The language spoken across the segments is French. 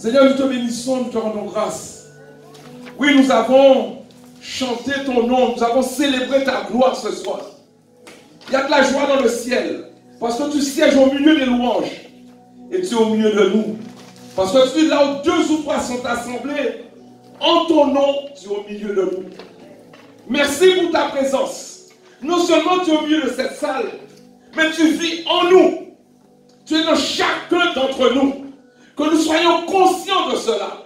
Seigneur, nous te bénissons, nous te rendons grâce. Oui, nous avons chanté ton nom, nous avons célébré ta gloire ce soir. Il y a de la joie dans le ciel, parce que tu sièges au milieu des louanges, et tu es au milieu de nous. Parce que tu es là où 2 ou 3 sont assemblés, en ton nom, tu es au milieu de nous. Merci pour ta présence. Non seulement tu es au milieu de cette salle, mais tu vis en nous. Tu es dans chacun d'entre nous. Que nous soyons conscients de cela.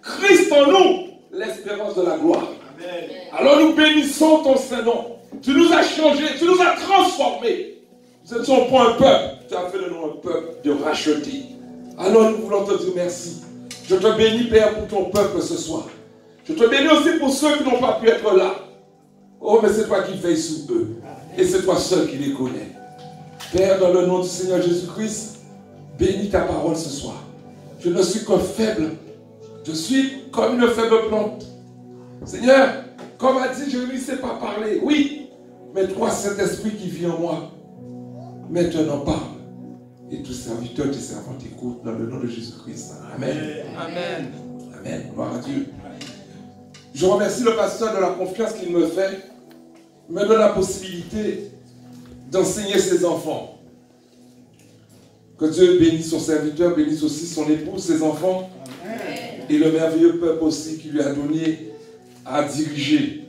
Christ en nous, l'espérance de la gloire. Amen. Alors nous bénissons ton Saint-Nom. Tu nous as changés, tu nous as transformés. Nous ne sommes pas un peuple. Tu as fait de nous un peuple de rachetés. Alors nous voulons te dire merci. Je te bénis, Père, pour ton peuple ce soir. Je te bénis aussi pour ceux qui n'ont pas pu être là. Oh, mais c'est toi qui veilles sur eux. Et c'est toi seul qui les connais. Père, dans le nom du Seigneur Jésus-Christ, bénis ta parole ce soir. Je ne suis qu'un faible. Je suis comme une faible plante. Seigneur, comme a dit, je ne sais pas parler. Oui, mais toi, Saint-Esprit qui vit en moi, maintenant parle. Et tous serviteurs, tes servants t'écoutent dans le nom de Jésus-Christ. Amen. Amen. Amen. Gloire à Dieu. Je remercie le pasteur de la confiance qu'il me fait. Il me donne la possibilité d'enseigner ses enfants. Que Dieu bénisse son serviteur, bénisse aussi son épouse, ses enfants. Amen. Et le merveilleux peuple aussi qui lui a donné à diriger.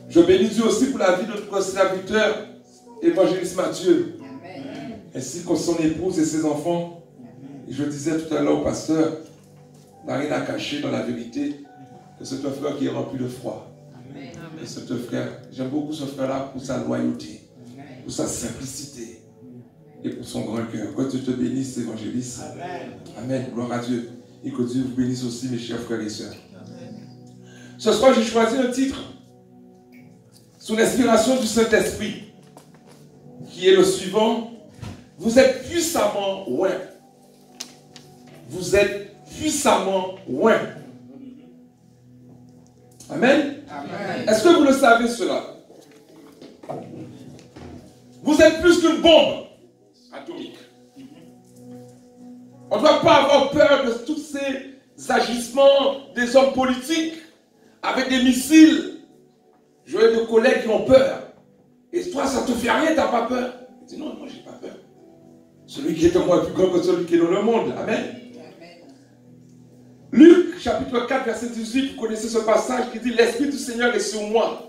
Je bénis Dieu aussi pour la vie de notre serviteur, évangéliste Mathieu. Amen. Ainsi que son épouse et ses enfants. Et je disais tout à l'heure au pasteur, n'a rien à cacher dans la vérité, que c'est un frère qui est rempli de foi. Amen. Et c'est un frère, j'aime beaucoup ce frère-là pour sa loyauté, pour sa simplicité et pour son grand cœur. Que Dieu te bénisse, évangéliste. Amen. Amen. Gloire à Dieu. Et que Dieu vous bénisse aussi, mes chers frères et sœurs. Amen. Ce soir, j'ai choisi un titre sous l'inspiration du Saint-Esprit, qui est le suivant. Vous êtes puissamment loin. Vous êtes puissamment loin. Amen. Amen. Est-ce que vous le savez cela? Vous êtes plus qu'une bombe atomique. On ne doit pas avoir peur de tous ces agissements des hommes politiques avec des missiles. J'ai des collègues qui ont peur. Et toi, ça ne te fait rien, tu n'as pas peur? Je dis non, moi, je n'ai pas peur. Celui qui est en moi est plus grand que celui qui est dans le monde. Amen. Luc, chapitre 4, verset 18, vous connaissez ce passage qui dit « L'Esprit du Seigneur est sur moi,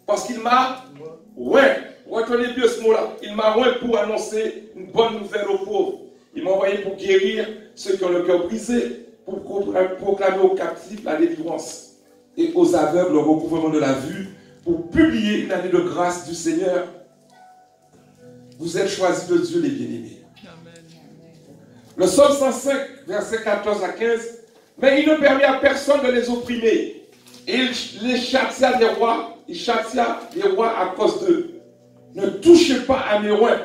parce qu'il m'a retenez bien ce mot-là, il m'a oint pour annoncer une bonne nouvelle aux pauvres. Il m'a envoyé pour guérir ceux qui ont le cœur brisé, pour proclamer aux captifs la délivrance et aux aveugles le recouvrement de la vue, pour publier une année de grâce du Seigneur. » Vous êtes choisis de Dieu, les bien-aimés. Le psaume 105, verset 14 à 15, « Mais il ne permet à personne de les opprimer. Et il les châtia des rois, il châtia des rois à cause d'eux. Ne touchez pas à mes rois,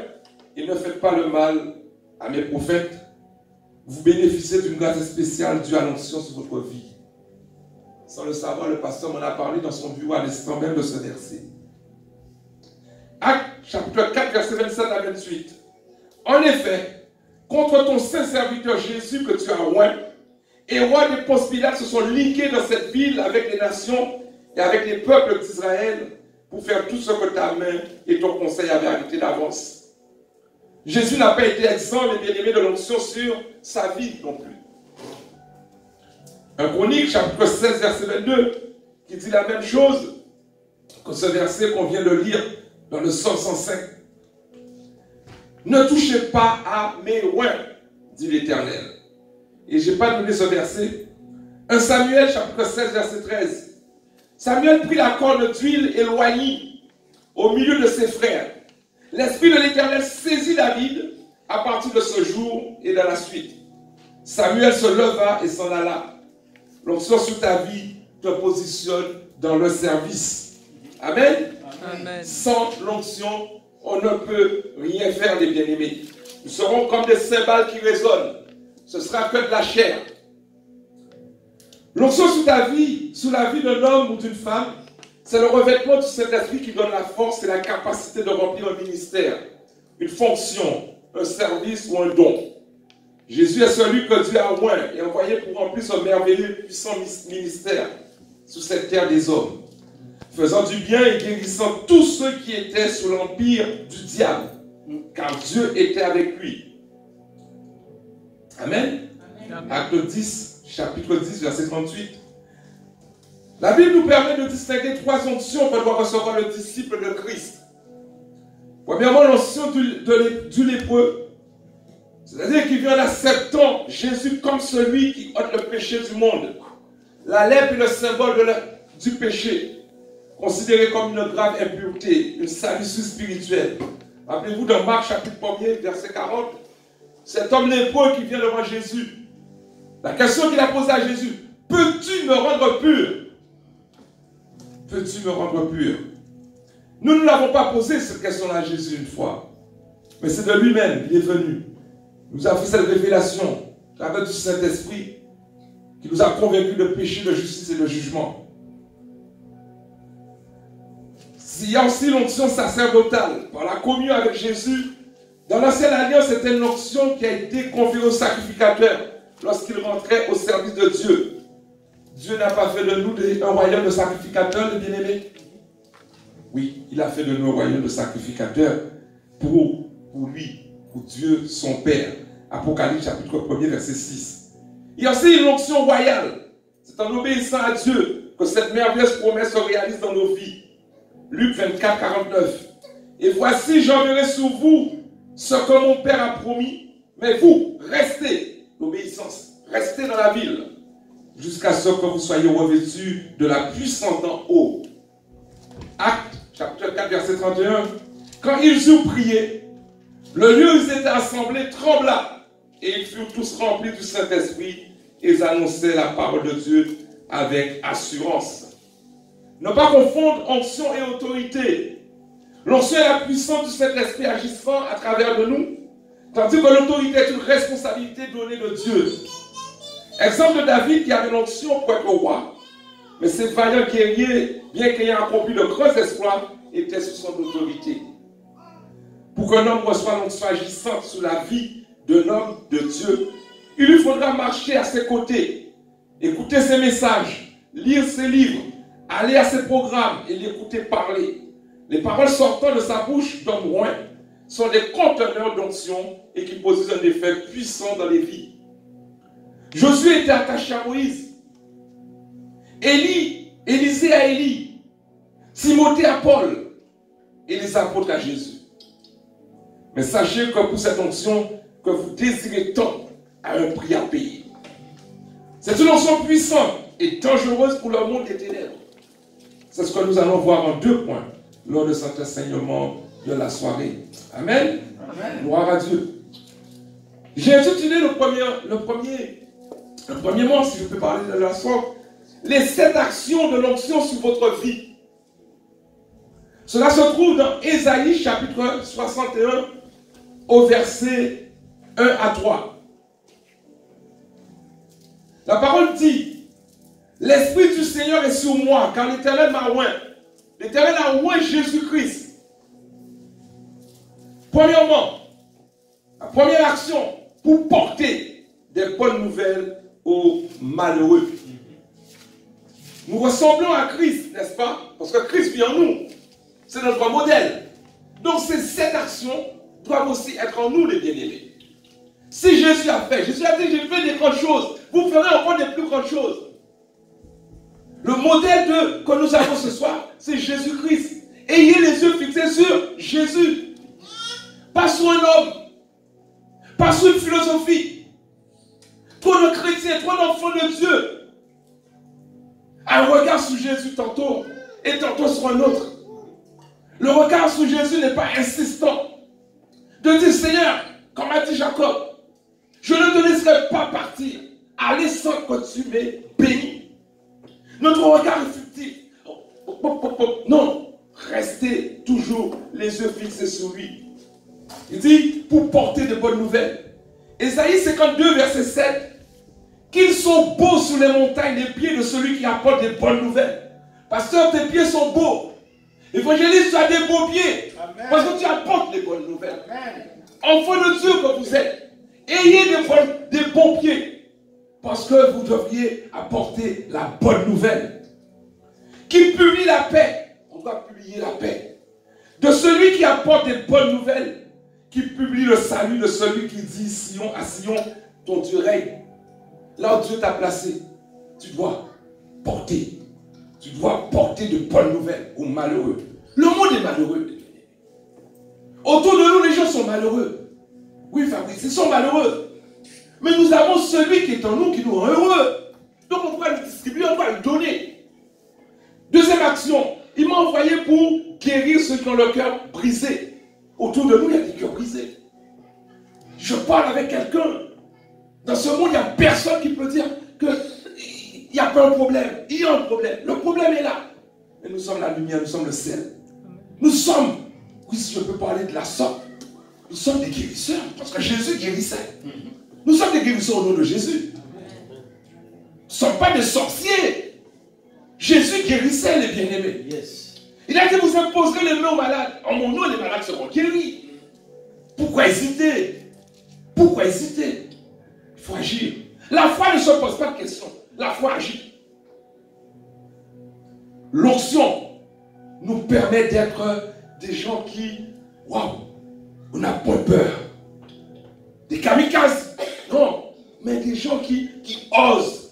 et ne faites pas le mal à mes prophètes. Vous bénéficiez d'une grâce spéciale due à l'onction sur votre vie. » Sans le savoir, le pasteur m'en a parlé dans son bureau à l'instant même de ce verset. Actes, chapitre 4, verset 27 à 28. « En effet, contre ton saint serviteur Jésus que tu as oint, et roi des Ponce Pilate se sont ligués dans cette ville avec les nations et avec les peuples d'Israël pour faire tout ce que ta main et ton conseil avaient arrêté d'avance. » Jésus n'a pas été exempt, les bien-aimés, de l'onction sur sa vie non plus. Un Chronique, chapitre 16, verset 22, qui dit la même chose que ce verset qu'on vient de lire dans le psaume 105. « Ne touchez pas à mes rois, dit l'Éternel. » Et je n'ai pas donné ce verset. 1 Samuel, chapitre 16, verset 13. Samuel prit la corne d'huile et l'oignit au milieu de ses frères. L'Esprit de l'Éternel saisit David à partir de ce jour et dans la suite. Samuel se leva et s'en alla. L'onction sur ta vie te positionne dans le service. Amen. Amen. Sans l'onction, on ne peut rien faire, les bien-aimés. Nous serons comme des cymbales qui résonnent. Ce sera que de la chair. L'onction sur ta vie, sous la vie d'un homme ou d'une femme, c'est le revêtement du Saint-Esprit qui donne la force et la capacité de remplir un ministère, une fonction, un service ou un don. Jésus est celui que Dieu a oint et envoyé pour remplir son merveilleux et puissant ministère sur cette terre des hommes, faisant du bien et guérissant tous ceux qui étaient sous l'empire du diable, car Dieu était avec lui. Amen. Amen. Acte 10, chapitre 10, verset 38. La Bible nous permet de distinguer trois onctions que doit recevoir le disciple de Christ. Premièrement, l'onction du lépreux, c'est-à-dire qu'il vient en acceptant Jésus comme celui qui ôte le péché du monde. La lèpre est le symbole du péché, considéré comme une grave impureté, une salissure spirituelle. Rappelez-vous dans Marc chapitre 1er, verset 40, cet homme lépreux qui vient devant Jésus, la question qu'il a posée à Jésus, peux-tu me rendre pur? Peux-tu me rendre pur? Nous ne l'avons pas posé cette question-là à Jésus une fois, mais c'est de lui-même, il est venu. Il nous a fait cette révélation avec du Saint-Esprit qui nous a convaincus de péché, de justice et de jugement. Il y a aussi l'onction sacerdotale, par la communion avec Jésus. Dans l'ancienne alliance, c'était une onction qui a été conférée au sacrificateur lorsqu'il rentrait au service de Dieu. Dieu n'a pas fait de nous un royaume de sacrificateurs, les bien-aimés. Oui, il a fait de nous un royaume de sacrificateurs pour lui, pour Dieu, son Père. Apocalypse chapitre 1er, verset 6. Il y a aussi une onction royale. C'est en obéissant à Dieu que cette merveilleuse promesse se réalise dans nos vies. Luc 24, 49. Et voici, j'enverrai sur vous ce que mon Père a promis, mais vous, restez, l'obéissance, restez dans la ville, jusqu'à ce que vous soyez revêtus de la puissance d'en haut. Acte, chapitre 4, verset 31. Quand ils eurent prié, le lieu où ils étaient assemblés trembla, et ils furent tous remplis du Saint-Esprit, et ils annonçaient la parole de Dieu avec assurance. Ne pas confondre onction et autorité. L'onction est la puissance du Saint-Esprit agissant à travers de nous, tandis que l'autorité est une responsabilité donnée de Dieu. Exemple de David qui avait l'onction pour être roi, mais ce vaillant guerrier, bien qu'ayant accompli de grands exploits, était sous son autorité. Pour qu'un homme reçoive l'onction agissante sur la vie d'un homme de Dieu, il lui faudra marcher à ses côtés, écouter ses messages, lire ses livres, aller à ses programmes et l'écouter parler. Les paroles sortant de sa bouche d'homme loin sont des conteneurs d'onction et qui produisent un effet puissant dans les vies. Josué était attaché à Moïse. Élisée à Élie. Timothée à Paul. Et les apôtres à Jésus. Mais sachez que pour cette onction que vous désirez tant, a un prix à payer. C'est une onction puissante et dangereuse pour le monde des ténèbres. C'est ce que nous allons voir en 2 points lors de cet enseignement de la soirée. Amen. Amen. Gloire à Dieu. J'ai intitulé le premier mois, si je peux parler de la sorte, les 7 actions de l'onction sur votre vie. Cela se trouve dans Ésaïe chapitre 61 au verset 1 à 3. La parole dit: l'Esprit du Seigneur est sur moi, car l'Éternel m'a oint. L'Éternel a oint Jésus-Christ. Premièrement, la première action, pour porter des bonnes nouvelles aux malheureux. Nous ressemblons à Christ, n'est-ce pas? Parce que Christ vit en nous. C'est notre modèle. Donc ces 7 actions doivent aussi être en nous, les bien-aimés. Si Jésus a dit, j'ai fait des grandes choses, vous ferez encore des plus grandes choses. Le modèle que nous avons ce soir, c'est Jésus-Christ. Ayez les yeux fixés sur Jésus. Pas sur un homme. Pas sur une philosophie. Trop de chrétiens, trop d'enfants de Dieu. Un regard sur Jésus tantôt et tantôt sur un autre. Le regard sur Jésus n'est pas insistant. De dire, Seigneur, comme a dit Jacob, je ne te laisserai pas partir. Allez sans que tu m'aies béni. Notre regard est fictif. Non, restez toujours les yeux fixés sur lui. Il dit, pour porter de bonnes nouvelles. Ésaïe 52, verset 7. Qu'ils sont beaux sur les montagnes les pieds de celui qui apporte des bonnes nouvelles. Pasteur, tes pieds sont beaux. Évangéliste, tu as des beaux pieds. Amen. Parce que tu apportes des bonnes nouvelles. Amen. Enfant de Dieu que vous êtes, Ayez des bons pieds. Parce que vous devriez apporter la bonne nouvelle. Qui publie la paix. On doit publier la paix. De celui qui apporte des bonnes nouvelles. Qui publie le salut de celui qui dit Sion à Sion, ton Dieu règne. Là où Dieu t'a placé, tu dois porter. Tu dois porter de bonnes nouvelles aux malheureux. Le monde est malheureux. Autour de nous, les gens sont malheureux. Oui, Fabrice, ils sont malheureux. Mais nous avons celui qui est en nous qui nous rend heureux. Donc on doit le distribuer, on doit le donner. Deuxième action, il m'a envoyé pour guérir ceux qui ont le cœur brisé. Autour de nous, il y a des cœurs brisés. Je parle avec quelqu'un. Dans ce monde, il n'y a personne qui peut dire qu'il n'y a pas un problème. Il y a un problème. Le problème est là. Mais nous sommes la lumière, nous sommes le sel. Nous sommes, oui, si je peux parler de la sorte, nous sommes des guérisseurs. Parce que Jésus guérissait. Nous sommes des guérisseurs au nom de Jésus. Nous ne sommes pas des sorciers. Jésus guérissait les bien-aimés. Yes. Il a dit, vous imposerez les mains aux malades. En mon nom, les malades seront guéris. Pourquoi hésiter? Pourquoi hésiter? Il faut agir. La foi ne se pose pas de questions. La foi agit. L'onction nous permet d'être des gens qui, waouh, on n'a pas peur. Des kamikazes. Non, mais des gens qui osent.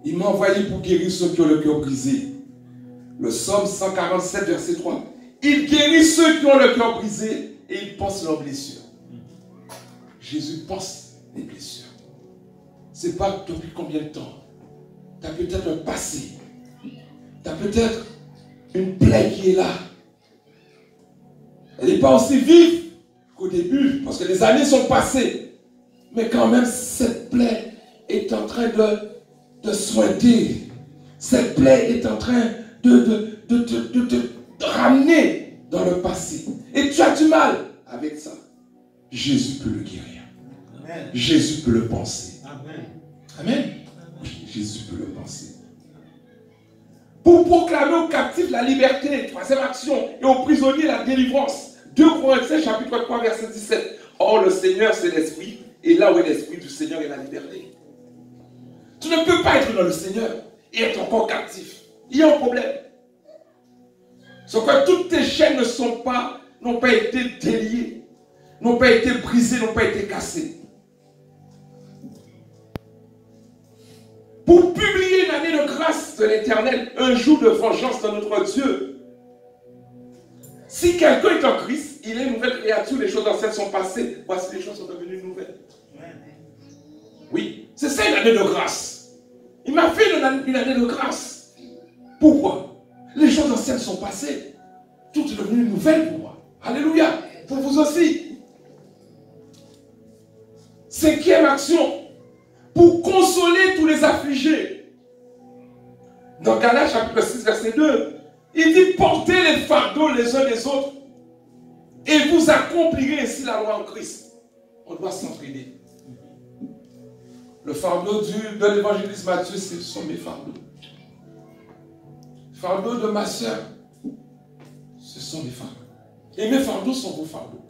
Il m'a envoyé pour guérir ceux qui ont le cœur brisé. Le psaume 147, verset 3. Il guérit ceux qui ont le cœur brisé et il pense leurs blessures. Jésus pense les blessures. C'est pas depuis combien de temps. Tu as peut-être un passé. Tu as peut-être une plaie qui est là. Elle n'est pas aussi vive qu'au début, parce que les années sont passées. Mais quand même, cette plaie est en train de sointer. Cette plaie est en train de te ramener dans le passé. Et tu as du mal avec ça. Jésus peut le guérir. Amen. Jésus peut le penser. Amen. Amen. Oui, Jésus peut le penser. Pour proclamer aux captifs la liberté, troisième action, et aux prisonniers la délivrance. 2 Corinthiens, chapitre 3, verset 17. Or, le Seigneur, c'est l'Esprit, et là où est l'Esprit du Seigneur est la liberté. Tu ne peux pas être dans le Seigneur et être encore captif. Il y a un problème. C'est que toutes tes chaînes n'ont pas été déliées, n'ont pas été brisées, n'ont pas été cassées. Pour publier une année de grâce de l'Éternel, un jour de vengeance de notre Dieu. Si quelqu'un est en Christ, il est une nouvelle créature, les choses anciennes sont passées, voici les choses sont devenues nouvelles. Oui, c'est ça une année de grâce. Il m'a fait une année de grâce. Pourquoi? Les choses anciennes sont passées. Tout est devenu nouvelle pour moi. Alléluia. Pour vous aussi. Cinquième action. Pour consoler tous les affligés. Dans Galates chapitre 6, verset 2, il dit portez les fardeaux les uns des autres et vous accomplirez ainsi la loi en Christ. On doit s'entraider. Le fardeau de l'évangéliste Matthieu, ce sont mes fardeaux. Le fardeau de ma soeur, ce sont mes fardeaux. Et mes fardeaux sont vos fardeaux.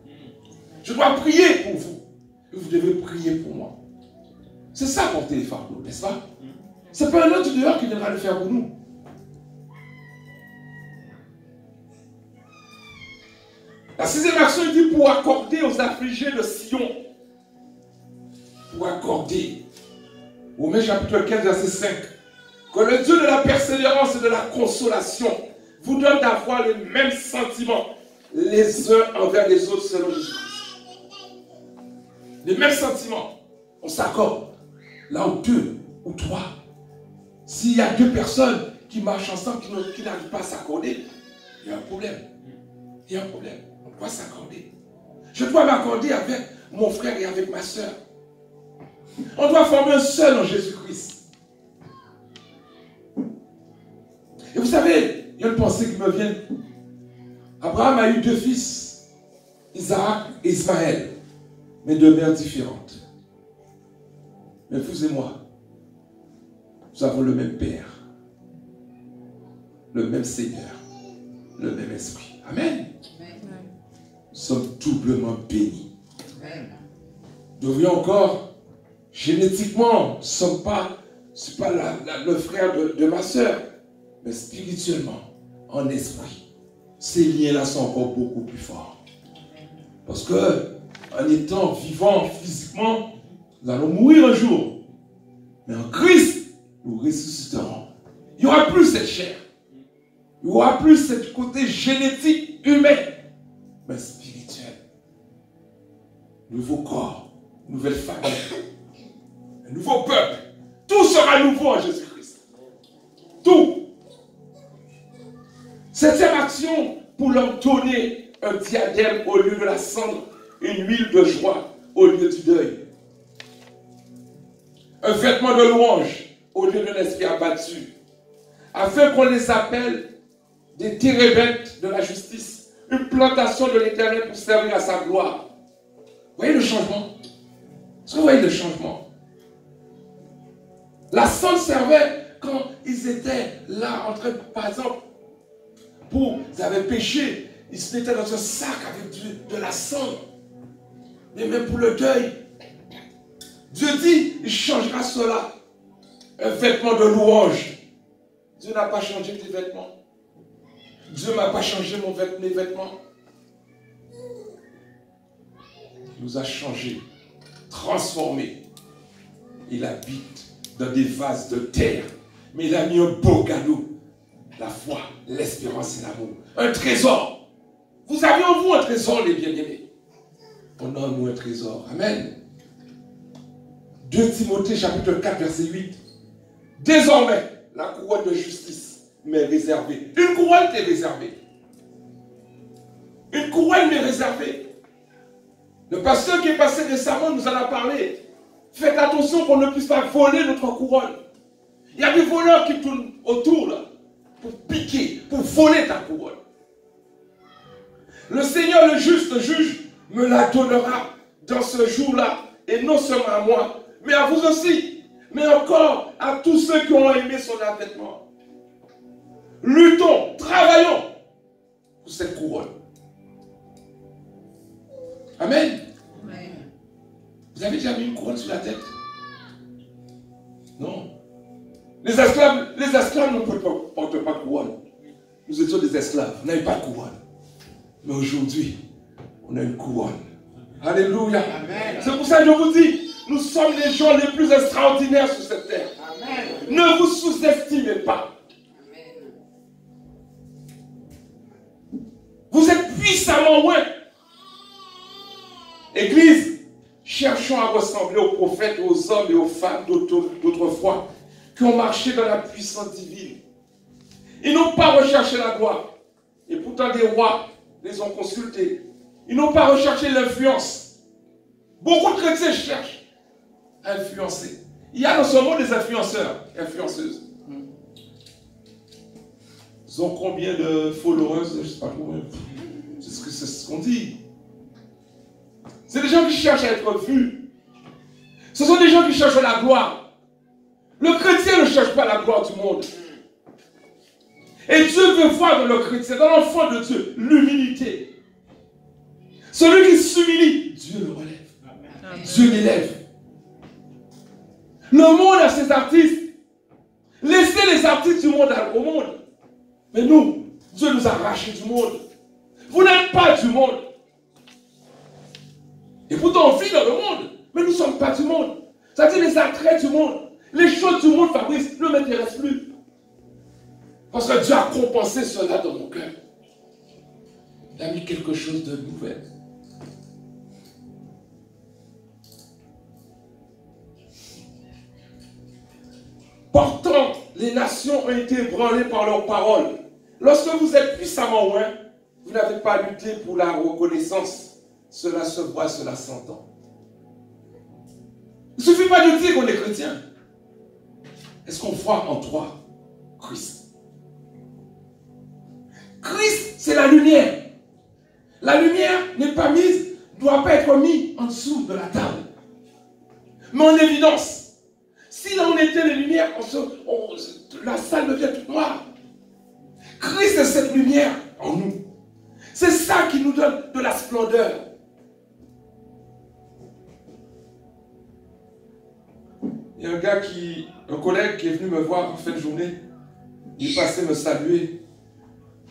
Je dois prier pour vous. Et vous devez prier pour moi. C'est ça porter les fardeaux, n'est-ce pas? Ce n'est pas un autre dehors qui viendra le faire pour nous. La sixième action, il dit pour accorder aux affligés de Sion. Pour accorder. Romains chapitre 15, verset 5. Que le Dieu de la persévérance et de la consolation vous donne d'avoir les mêmes sentiments les uns envers les autres selon Jésus-Christ. Les mêmes sentiments. On s'accorde. Là où 2 ou 3. S'il y a 2 personnes qui marchent ensemble, qui n'arrivent pas à s'accorder, il y a un problème. Il y a un problème. On doit s'accorder. Je dois m'accorder avec mon frère et avec ma soeur. On doit former un seul en Jésus-Christ. Et vous savez, il y a une pensée qui me vient. Abraham a eu 2 fils, Isaac et Ismaël, mais 2 mères différentes. Mais vous et moi, nous avons le même Père, le même Seigneur, le même Esprit. Amen. sommes doublement bénis. Nous devrions encore, génétiquement, nous ne sommes pas, c'est pas le frère de ma soeur, mais spirituellement, en esprit, ces liens-là sont encore beaucoup plus forts. Parce que, en étant vivants physiquement, nous allons mourir un jour. Mais en Christ, nous ressusciterons. Il n'y aura plus cette chair. Il n'y aura plus ce côté génétique humain, mais spirituel. Nouveau corps, nouvelle famille, un nouveau peuple. Tout sera nouveau en Jésus-Christ. Tout. Septième action pour leur donner un diadème au lieu de la cendre, une huile de joie au lieu du deuil. Un vêtement de louange au lieu d'un esprit abattu, afin qu'on les appelle des térébintes de la justice, une plantation de l'Éternel pour servir à sa gloire. Vous voyez le changement? Est-ce que vous voyez le changement? La cendre servait quand ils étaient là, en train, par exemple, ils avaient péché, ils se mettaient dans un sac avec de la cendre. Mais même pour le deuil, Dieu dit, il changera cela. Un vêtement de louange. Dieu n'a pas changé tes vêtements. Dieu ne m'a pas changé mes vêtements. Il nous a changés, transformés. Il habite dans des vases de terre. Mais il a mis un beau cadeau. La foi, l'espérance et l'amour. Un trésor. Vous avez en vous un trésor, les bien-aimés. On a en nous un trésor. Amen. 2 Timothée chapitre 4 verset 8. Désormais, la couronne de justice m'est réservée. Une couronne t'est réservée. Une couronne m'est réservée. Le pasteur qui est passé récemment nous en a parlé. Faites attention qu'on ne puisse pas voler notre couronne. Il y a des voleurs qui tournent autour là, pour piquer, pour voler ta couronne. Le Seigneur, le juste juge, me la donnera dans ce jour-là. Et non seulement à moi, mais à vous aussi. Mais encore à tous ceux qui ont aimé son avènement. Luttons, travaillons pour cette couronne. Amen. Amen. Vous avez déjà mis une couronne sur la tête? Non. Les esclaves ne portent pas de couronne. Nous étions des esclaves, on n'avait pas de couronne. Mais aujourd'hui, on a une couronne. Alléluia. C'est pour ça que je vous dis, nous sommes les gens les plus extraordinaires sur cette terre. Amen. Ne vous sous-estimez pas. Amen. Vous êtes puissamment loin. Église, cherchons à ressembler aux prophètes, aux hommes et aux femmes d'autrefois qui ont marché dans la puissance divine. Ils n'ont pas recherché la gloire. Et pourtant des rois les ont consultés. Ils n'ont pas recherché l'influence. Beaucoup de chrétiens cherchent à influencer. Il y a dans ce monde des influenceurs, influenceuses. Ils ont combien de followers? Je ne sais pas combien. C'est ce qu'on dit. C'est des gens qui cherchent à être vus. Ce sont des gens qui cherchent la gloire. Le chrétien ne cherche pas la gloire du monde. Et Dieu veut voir dans le chrétien, dans l'enfant de Dieu, l'humilité. Celui qui s'humilie, Dieu le relève. Amen. Dieu l'élève. Le monde a ses artistes. Laissez les artistes du monde au monde. Mais nous, Dieu nous a arrachés du monde. Vous n'êtes pas du monde. Et pourtant on vit dans le monde. Mais nous ne sommes pas du monde. C'est-à-dire les attraits du monde. Les choses du monde, Fabrice, ne m'intéressent plus. Parce que Dieu a compensé cela dans mon cœur. Il a mis quelque chose de nouvel. Pourtant, les nations ont été ébranlées par leurs paroles. Lorsque vous êtes puissamment loin, vous n'avez pas lutté pour la reconnaissance. Cela se voit, cela s'entend. Il ne suffit pas de dire qu'on est chrétien. Est-ce qu'on voit en toi Christ? Christ, c'est la lumière. La lumière n'est pas mise, ne doit pas être mise en dessous de la table. Mais en évidence. Si là on était les lumières, la salle devient toute noire. Christ est cette lumière en nous. C'est ça qui nous donne de la splendeur. Il y a un collègue qui est venu me voir en fin de journée. Il passait me saluer.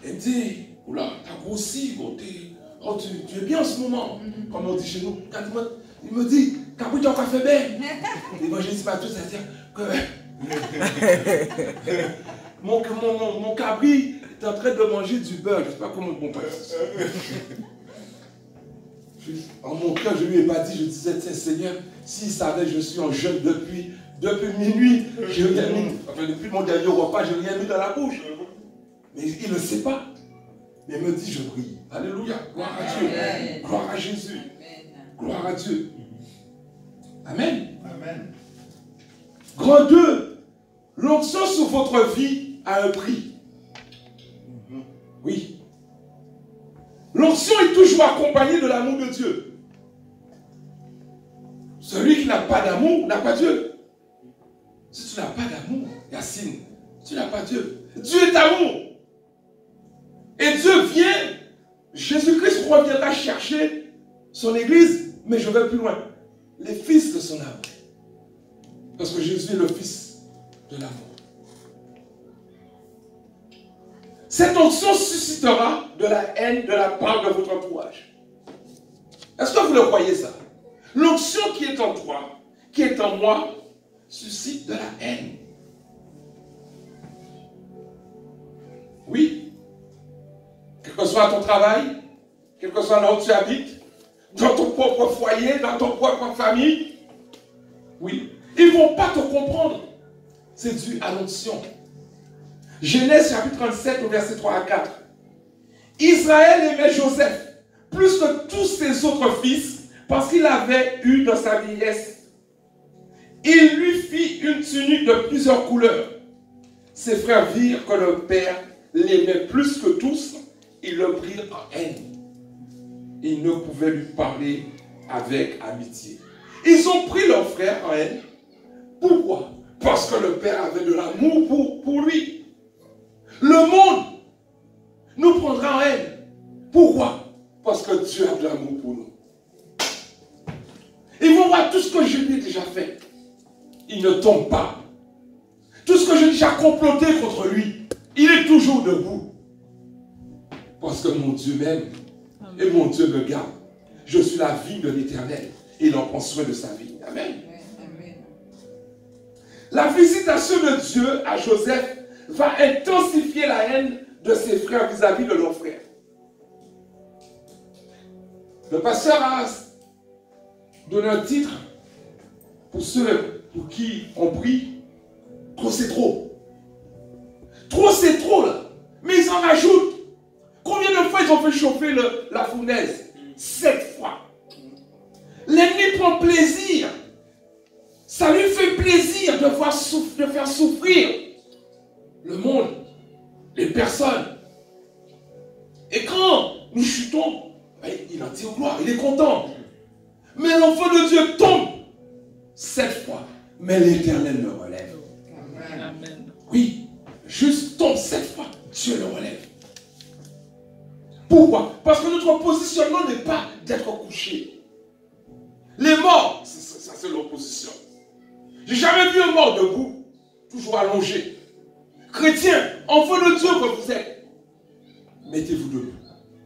Il me dit, oula, t'as grossi, gros, tu es bien en ce moment, comme on dit chez nous. Il me dit, t'as pris ton café bien. L'évangéliste Matthieu, c'est-à-dire que mon cabri est en train de manger du beurre. Je ne sais pas comment on comprend ça. En mon cœur, je ne lui ai pas dit, je disais, tiens Seigneur, s'il savait je suis en jeûne depuis minuit, j'ai rien mis, enfin depuis mon dernier repas, je n'ai rien mis dans la bouche. Mais il ne sait pas. Mais il me dit, je prie. Alléluia. Gloire à Dieu. Gloire à Jésus. Gloire à Dieu. Amen. Amen. Grand 2. L'onction sur votre vie a un prix. Oui. L'onction est toujours accompagnée de l'amour de Dieu. Celui qui n'a pas d'amour n'a pas Dieu. Si tu n'as pas d'amour, Yacine, tu n'as pas Dieu. Dieu est amour. Et Dieu vient, Jésus-Christ reviendra chercher son église, mais je vais plus loin. Les fils de son amour. Parce que Jésus est le fils de l'amour. Cette onction suscitera de la haine de la part de votre entourage. Est-ce que vous le croyez ça? L'onction qui est en toi, qui est en moi, suscite de la haine. Oui. Quel que soit ton travail, quel que soit là où tu habites, dans ton propre foyer, dans ton propre famille, oui. Ils ne vont pas te comprendre. C'est dû à l'onction. Genèse chapitre 37 au verset 3 à 4. Israël aimait Joseph plus que tous ses autres fils parce qu'il avait eu dans sa vieillesse. Il lui fit une tunique de plusieurs couleurs. Ses frères virent que le père l'aimait plus que tous. Ils le prirent en haine. Ils ne pouvaient lui parler avec amitié. Ils ont pris leur frère en haine. Pourquoi? Parce que le père avait de l'amour pour lui. Le monde nous prendra en haine. Pourquoi? Parce que Dieu a de l'amour pour nous. Ils vont voir tout ce que je lui ai déjà fait. Il ne tombe pas. Tout ce que j'ai déjà comploté contre lui, il est toujours debout. Parce que mon Dieu m'aime et mon Dieu me garde. Je suis la vie de l'Éternel et il en prend soin de sa vie. Amen. La visitation de Dieu à Joseph va intensifier la haine de ses frères vis-à-vis de leurs frères. Le pasteur a donné un titre pour ceux pour qui on prie. Trop c'est trop. Trop c'est trop là. Mais ils en rajoutent. Combien de fois ils ont fait chauffer la fournaise? 7 fois. L'ennemi prend plaisir. Ça lui fait plaisir de faire souffrir le monde, les personnes. Et quand nous chutons, il en tire gloire, il est content. Mais l'enfant de Dieu tombe 7 fois. Mais l'Éternel le relève. Amen. Oui, juste tombe 7 fois, Dieu le relève. Pourquoi? Parce que notre positionnement n'est pas d'être couché. Les morts, ça c'est leur position. J'ai jamais vu un mort debout, toujours allongé. Chrétien, enfant de Dieu que vous êtes, mettez-vous debout.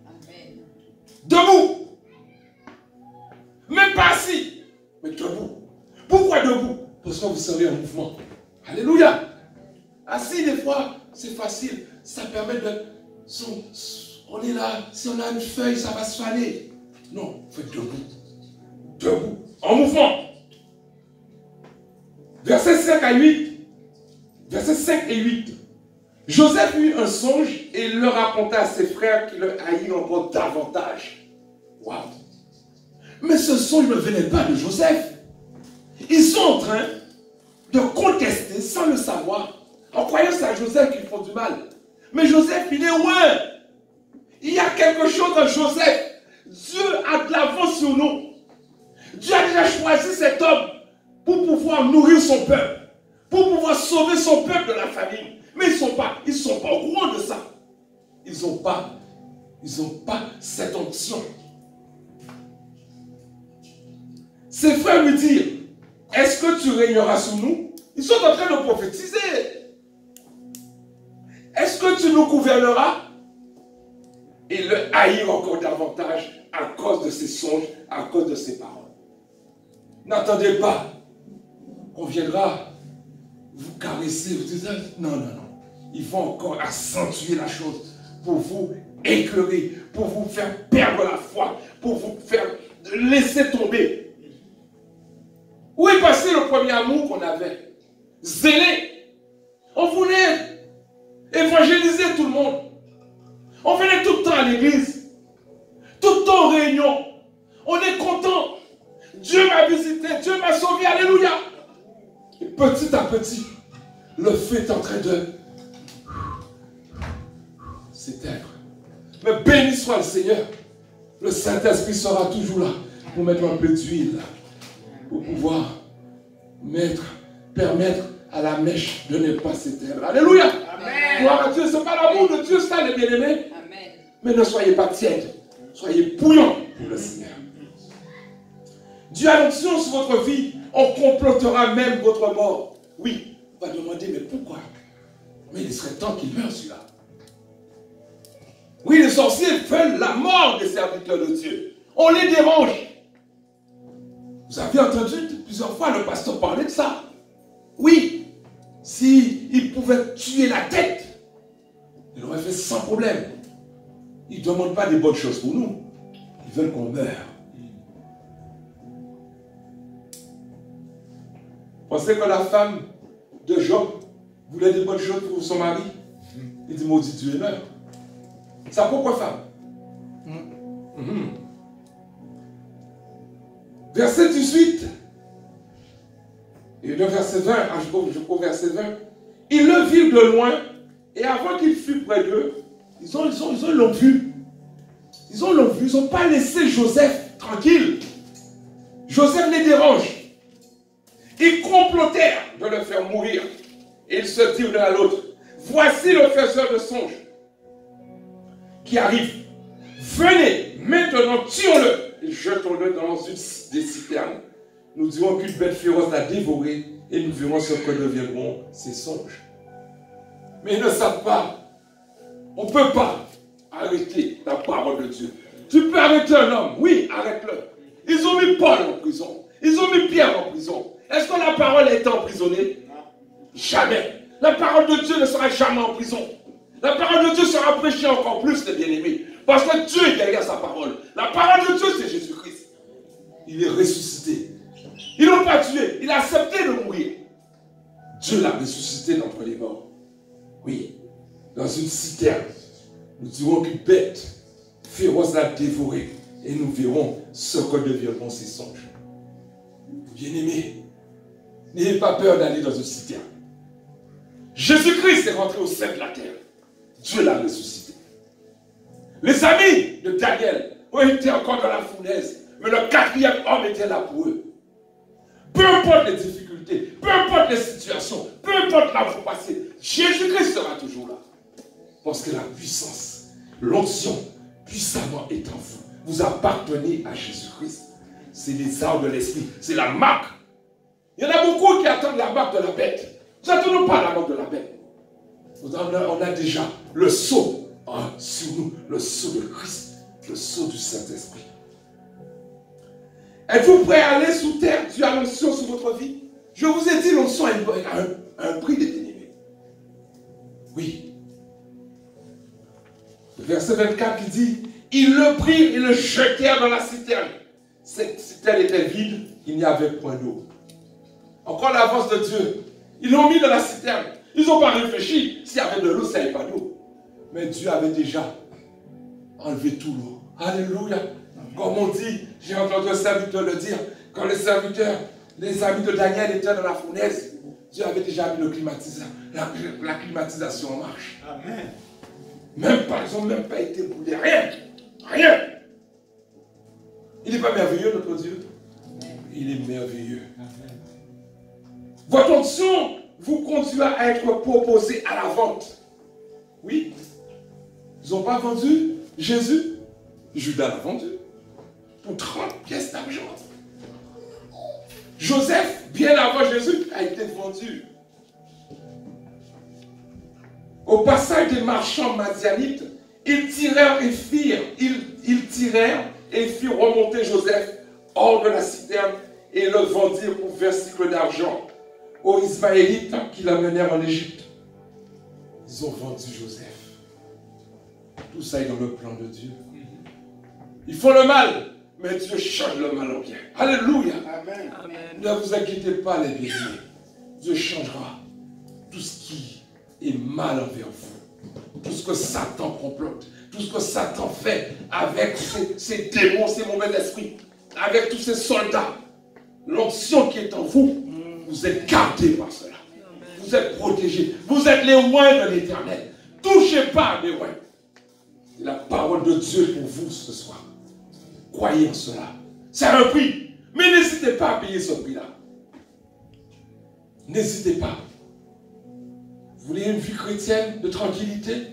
Amen. Debout. Même pas assis, mais debout. Pourquoi debout? Parce que vous serez en mouvement. Alléluia. Assis, des fois, c'est facile. Ça permet de... On est là, si on a une feuille, ça va se faner. Non, faites debout. Debout. En mouvement. Versets 5 à 8. Versets 5 et 8. Joseph eut un songe et il le raconta à ses frères qui le haïrent encore davantage. Waouh! Mais ce songe ne venait pas de Joseph. Ils sont en train de contester sans le savoir, en croyant que c'est à Joseph qu'ils font du mal. Mais Joseph, il est loin. Il y a quelque chose en Joseph. Dieu a de l'avance sur nous. Dieu a déjà choisi cet homme pour pouvoir nourrir son peuple, pour pouvoir sauver son peuple de la famine. Mais ils ne sont pas au courant de ça. Ils n'ont pas Ils n'ont pas cette onction. Ses frères lui dirent, est-ce que tu régneras sous nous? Ils sont en train de prophétiser. Est-ce que tu nous gouverneras? Et le haïrent encore davantage à cause de ses songes, à cause de ses paroles. N'attendez pas qu'on viendra vous caresser, vous dire non, non, non. Ils vont encore accentuer la chose pour vous éclairer, pour vous faire perdre la foi, pour vous faire laisser tomber. Où est passé le premier amour qu'on avait? Zélé. On voulait évangéliser tout le monde. On venait tout le temps à l'église, tout le temps en réunion. On est content. Dieu m'a visité, Dieu m'a sauvé, alléluia. Et petit à petit, le feu est en train de s'éteindre. Mais béni soit le Seigneur. Le Saint-Esprit sera toujours là pour mettre un peu d'huile, pour pouvoir permettre à la mèche de ne pas s'éteindre. Alléluia. Amen. Gloire à Dieu. Ce n'est pas l'amour de Dieu, ça, les bien-aimés. Mais ne soyez pas tièdes. Soyez bouillants pour le Seigneur. Dieu a l'onction sur votre vie. On complotera même votre mort. Oui, on va demander, mais pourquoi? Mais il serait temps qu'il meure celui-là. Oui, les sorciers veulent la mort des serviteurs de Dieu. On les dérange. Vous avez entendu plusieurs fois le pasteur parler de ça. Oui, s'il pouvait tuer la tête, il l'aurait fait sans problème. Ils ne demandent pas des bonnes choses pour nous. Ils veulent qu'on meure. Pensez que la femme de Job voulait des bonnes choses pour son mari. Il dit, maudit Dieu et meurt. Ça pourquoi femme? Verset 18. Et de verset 20, jusqu'au verset 20. Ils le virent de loin, et avant qu'il fût près d'eux, ils l'ont vu. Ils n'ont pas laissé Joseph tranquille. Joseph les dérange. Ils complotèrent de le faire mourir. Et ils se dirent l'un à l'autre, voici le faiseur de songes qui arrive. Venez, maintenant, tuons-le et jetons-le dans une des citernes. Nous dirons qu'une bête féroce l'a dévoré et nous verrons ce que deviendront ses songes. Mais ils ne savent pas. On ne peut pas arrêter la parole de Dieu. Tu peux arrêter un homme, oui, arrête-le. Ils ont mis Paul en prison. Ils ont mis Pierre en prison. Est-ce que la parole a été emprisonnée? Jamais. La parole de Dieu ne sera jamais en prison. La parole de Dieu sera prêchée encore plus, les bien-aimés. Parce que Dieu est derrière sa parole. La parole de Dieu, c'est Jésus-Christ. Il est ressuscité. Ils ne l'ont pas tué. Il a accepté de mourir. Dieu l'a ressuscité d'entre les morts. Oui. Dans une citerne. Nous dirons qu'une bête féroce l'a dévoré. Et nous verrons ce que deviendront ses songes. Bien-aimés, n'ayez pas peur d'aller dans une citerne. Jésus-Christ est rentré au sein de la terre. Dieu l'a ressuscité. Les amis de Daniel ont été encore dans la fournaise, mais le quatrième homme était là pour eux. Peu importe les difficultés, peu importe les situations, peu importe là où vous passez, Jésus-Christ sera toujours là. Parce que la puissance, l'onction, puissamment est en vous. Vous appartenez à Jésus-Christ. C'est les armes de l'esprit, c'est la marque. Il y en a beaucoup qui attendent la marque de la bête. Nous n'attendons pas la marque de la bête. On a déjà le sceau sur nous, le sceau de Christ, le sceau du Saint-Esprit. Êtes-vous prêts à aller sous terre? Dieu a l'onction sur votre vie. Je vous ai dit, l'onction a un prix déterminé. Oui. Le verset 24 qui dit, ils le prirent et le jetèrent dans la citerne. Cette citerne était vide, il n'y avait point d'eau. Encore l'avance de Dieu. Ils l'ont mis dans la citerne. Ils n'ont pas réfléchi. S'il y avait de l'eau, s'il n'y avait pas d'eau. Mais Dieu avait déjà enlevé tout l'eau. Alléluia. Comme on dit, j'ai entendu un serviteur le dire, quand les serviteurs, les amis de Daniel étaient dans la fournaise, Dieu avait déjà mis la climatisation en marche. Amen. Même pas, ils n'ont même pas été brûlés. Rien. Rien. Il n'est pas merveilleux, notre Dieu? Il est merveilleux. Amen. Votre onction vous conduira à être proposé à la vente. Oui. Ils n'ont pas vendu Jésus, Judas l'a vendu pour 30 pièces d'argent. Joseph, bien avant Jésus, a été vendu. Au passage des marchands madianites, ils tirèrent et firent remonter Joseph hors de la citerne et le vendirent pour 20 cycles d'argent aux Ismaélites qui l'amenèrent en Égypte. Ils ont vendu Joseph. Tout ça est dans le plan de Dieu. Ils font le mal, mais Dieu change le mal en bien. Alléluia. Amen. Amen. Ne vous inquiétez pas, les bien-aimés. Dieu changera tout ce qui est mal envers vous. Tout ce que Satan complote. Tout ce que Satan fait avec ses démons, ses mauvais esprits. Avec tous ces soldats. L'onction qui est en vous, vous êtes gardés par cela. Vous êtes protégés. Vous êtes les oins de l'Éternel. Touchez pas mes oins. C'est la parole de Dieu pour vous ce soir. Croyez en cela. C'est un prix. Mais n'hésitez pas à payer ce prix-là. N'hésitez pas. Vous voulez une vie chrétienne de tranquillité?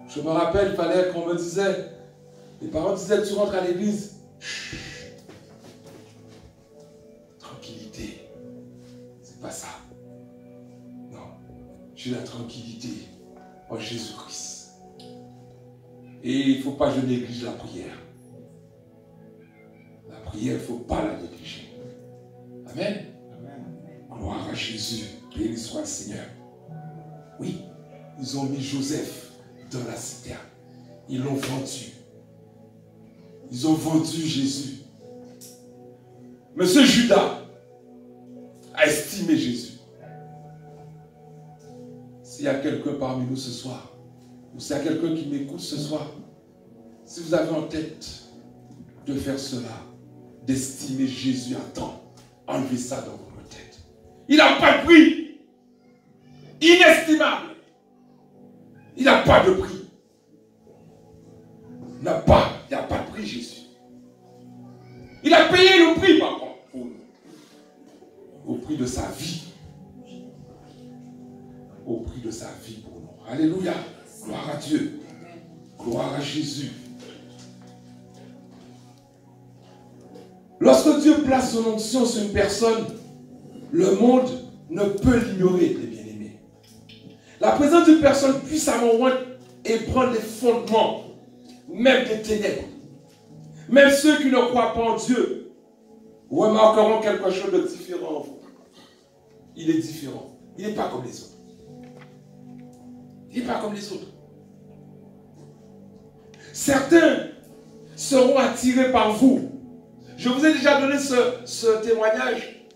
Je me rappelle, il fallait qu'on me disait, les parents disaient, tu rentres à l'église. Tranquillité. C'est pas ça. Non. J'ai la tranquillité en Jésus-Christ. Et il ne faut pas que je néglige la prière. La prière, il ne faut pas la négliger. Amen. Amen. Gloire à Jésus. Béni soit le Seigneur. Oui, ils ont mis Joseph dans la citerne. Ils l'ont vendu. Ils ont vendu Jésus. Monsieur Judas a estimé Jésus. S'il y a quelqu'un parmi nous ce soir, ou s'il y a quelqu'un qui m'écoute ce soir, si vous avez en tête de faire cela, d'estimer Jésus à temps, enlevez ça dans votre tête. Il n'a pas de prix. Inestimable. Il n'a pas de prix. Il n'y a pas de prix, Jésus. Il a payé le prix, par contre, pour nous. Au prix de sa vie. Au prix de sa vie pour nous. Alléluia. Gloire à Dieu. Gloire à Jésus. Lorsque Dieu place son onction sur une personne, le monde ne peut l'ignorer, les bien-aimés. La présence d'une personne puissamment ointe ébranle les fondements, même des ténèbres. Même ceux qui ne croient pas en Dieu remarqueront quelque chose de différent en vous. Il est différent. Il n'est pas comme les autres. Il n'est pas comme les autres. Certains seront attirés par vous. Je vous ai déjà donné ce témoignage.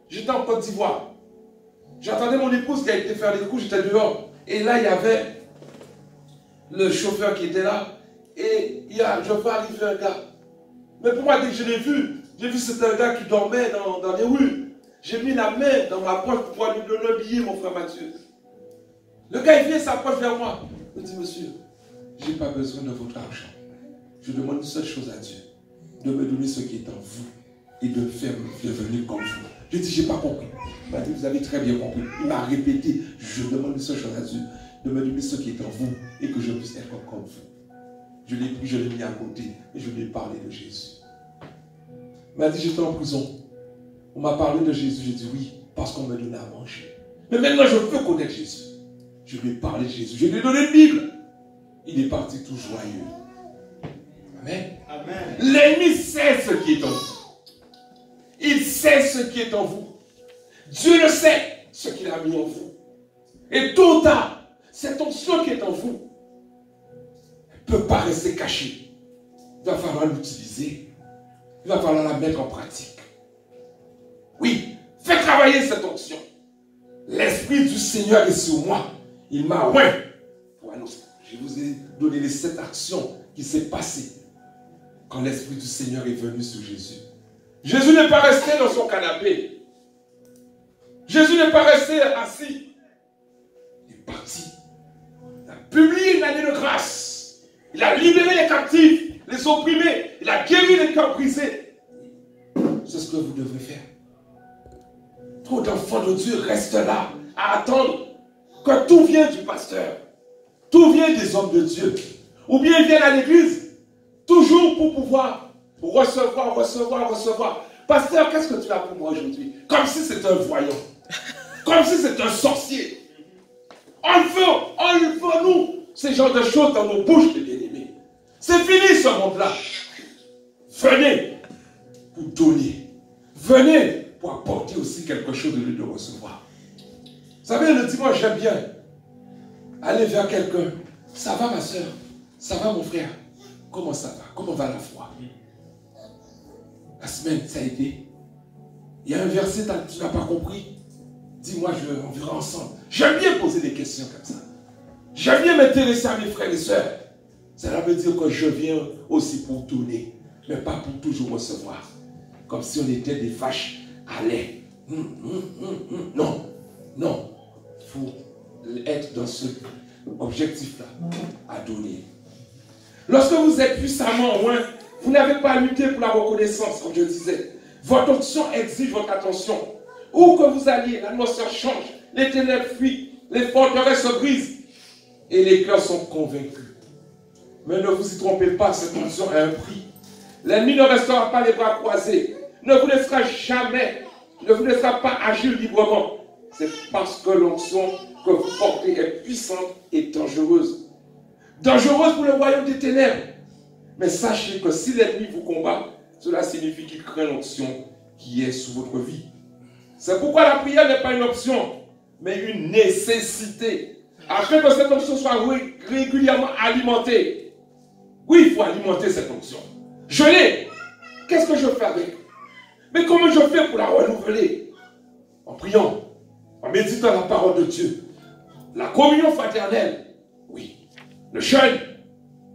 J'étais en Côte d'Ivoire. J'attendais mon épouse qui a été faire des coups, j'étais dehors. Et là, il y avait le chauffeur qui était là. Et je vois arriver un gars. Mais pour moi, dès que je l'ai vu, j'ai vu que c'était un gars qui dormait dans les rues. J'ai mis la main dans ma poche pour pouvoir lui donner un billet, mon frère Mathieu. Le gars, il vient, s'approche vers moi. Il me dit, monsieur, je n'ai pas besoin de votre argent. Je demande une seule chose à Dieu. De me donner ce qui est en vous et de faire devenir comme vous. Je dis, je n'ai pas compris. Il m'a dit, vous avez très bien compris. Il m'a répété, je demande une seule chose à Dieu, de me donner ce qui est en vous et que je puisse être comme vous. Je l'ai pris, je l'ai mis à côté et je lui ai parlé de Jésus. Il m'a dit, j'étais en prison. On m'a parlé de Jésus. J'ai dit oui, parce qu'on m'a donné à manger. Mais maintenant, je veux connaître Jésus. Je lui ai parlé de Jésus. Je lui ai donné une Bible. Il est parti tout joyeux. Amen. Amen. L'ennemi sait ce qui est en vous. Il sait ce qui est en vous. Dieu le sait, ce qu'il a mis en vous. Et tôt ou tard, cette onction qui est en vous ne peut pas rester cachée. Il va falloir l'utiliser. Il va falloir la mettre en pratique. Oui, faites travailler cette onction. L'Esprit du Seigneur est sur moi. Il m'a oint pour annoncer. Je vous ai donné les 7 actions qui s'est passées quand l'Esprit du Seigneur est venu sur Jésus. Jésus n'est pas resté dans son canapé. Jésus n'est pas resté assis. Il est parti. Il a publié une année de grâce. Il a libéré les captifs, les opprimés. Il a guéri les cœurs brisés. C'est ce que vous devez faire. Trop d'enfants de Dieu restent là à attendre que tout vienne du pasteur. Tout vient des hommes de Dieu. Ou bien ils viennent à l'église, toujours pour pouvoir recevoir. Pasteur, qu'est-ce que tu as pour moi aujourd'hui? Comme si c'était un voyant. Comme si c'était un sorcier. On veut, nous, ces genres de choses dans nos bouches, les bien-aimés. C'est fini ce monde-là. Venez pour donner. Venez pour apporter aussi quelque chose de lui de recevoir. Vous savez, le dimanche, j'aime bien aller vers quelqu'un. Ça va, ma soeur? Ça va, mon frère? Comment ça va? Comment va la foi? La semaine, ça a été. Il y a un verset que tu n'as pas compris. Dis-moi, on verra ensemble. J'aime bien poser des questions comme ça. J'aime bien m'intéresser à mes frères et sœurs. Cela veut dire que je viens aussi pour donner, mais pas pour toujours recevoir. Comme si on était des vaches à lait. Non, non. Il faut être dans ce objectif-là, à donner. Lorsque vous êtes puissamment loin, vous n'avez pas à lutter pour la reconnaissance, comme je disais. Votre onction exige votre attention. Où que vous alliez, l'atmosphère change, les ténèbres fuient, les forteresses se brisent et les cœurs sont convaincus. Mais ne vous y trompez pas, cette onction a un prix. L'ennemi ne restera pas les bras croisés, ne vous laissera jamais, ne vous laissera pas agir librement. C'est parce que l'onction que vous portez est puissante et dangereuse. Dangereuse pour le royaume des ténèbres. Mais sachez que si l'ennemi vous combat, cela signifie qu'il craint l'onction qui est sous votre vie. C'est pourquoi la prière n'est pas une option, mais une nécessité. Afin que cette onction soit régulièrement alimentée. Oui, il faut alimenter cette onction. Je l'ai. Qu'est-ce que je fais avec? Mais comment je fais pour la renouveler? En priant, en méditant la parole de Dieu. La communion fraternelle, oui. Le jeûne,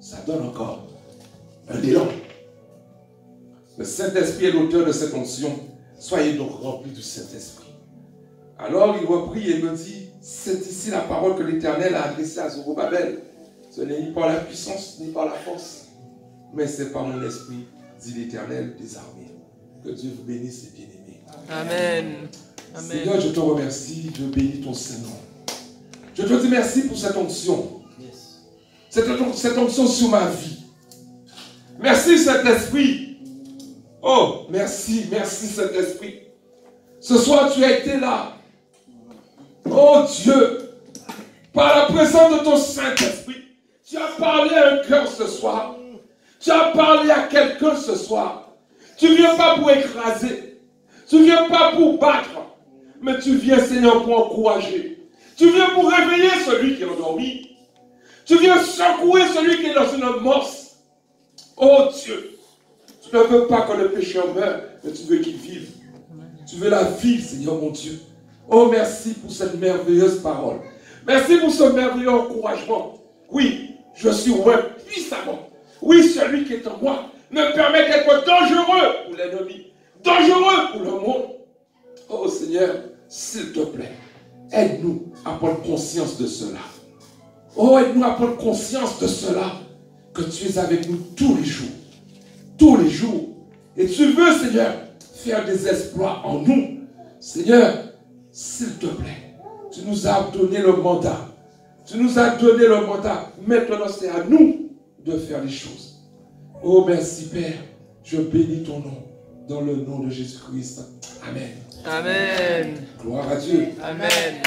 ça donne encore un élan. Le Saint-Esprit est l'auteur de cette onction. Soyez donc remplis du Saint-Esprit. Alors il reprit et me dit, c'est ici la parole que l'Éternel a adressée à Zorobabel. Ce n'est ni par la puissance, ni par la force, mais c'est par mon esprit, dit l'Éternel des armées. Que Dieu vous bénisse et bien-aimés. Amen. Amen. Seigneur, je te remercie, je bénis ton Saint-Nom. Je te dis merci pour cette onction. Cette onction sur ma vie. Merci Saint-Esprit. Oh, merci Saint-Esprit. Ce soir, tu as été là. Oh Dieu, par la présence de ton Saint-Esprit, tu as parlé à un cœur ce soir. Tu as parlé à quelqu'un ce soir. Tu ne viens pas pour écraser. Tu ne viens pas pour battre. Mais tu viens, Seigneur, pour encourager. Tu viens pour réveiller celui qui est endormi. Tu viens secouer celui qui est dans une morse. Oh Dieu, tu ne veux pas que le pécheur meure, mais tu veux qu'il vive. Tu veux la vie, Seigneur mon Dieu. Oh, merci pour cette merveilleuse parole. Merci pour ce merveilleux encouragement. Oui, je suis loin puissamment. Oui, celui qui est en moi me permet d'être dangereux pour l'ennemi, dangereux pour le monde. Oh Seigneur, s'il te plaît, aide-nous à prendre conscience de cela. Oh, aide-nous à prendre conscience de cela, que tu es avec nous tous les jours. Tous les jours. Et tu veux, Seigneur, faire des exploits en nous. Seigneur, s'il te plaît, tu nous as donné le mandat. Tu nous as donné le mandat. Maintenant, c'est à nous de faire les choses. Oh, merci, Père. Je bénis ton nom dans le nom de Jésus-Christ. Amen. Amen. Gloire à Dieu. Amen.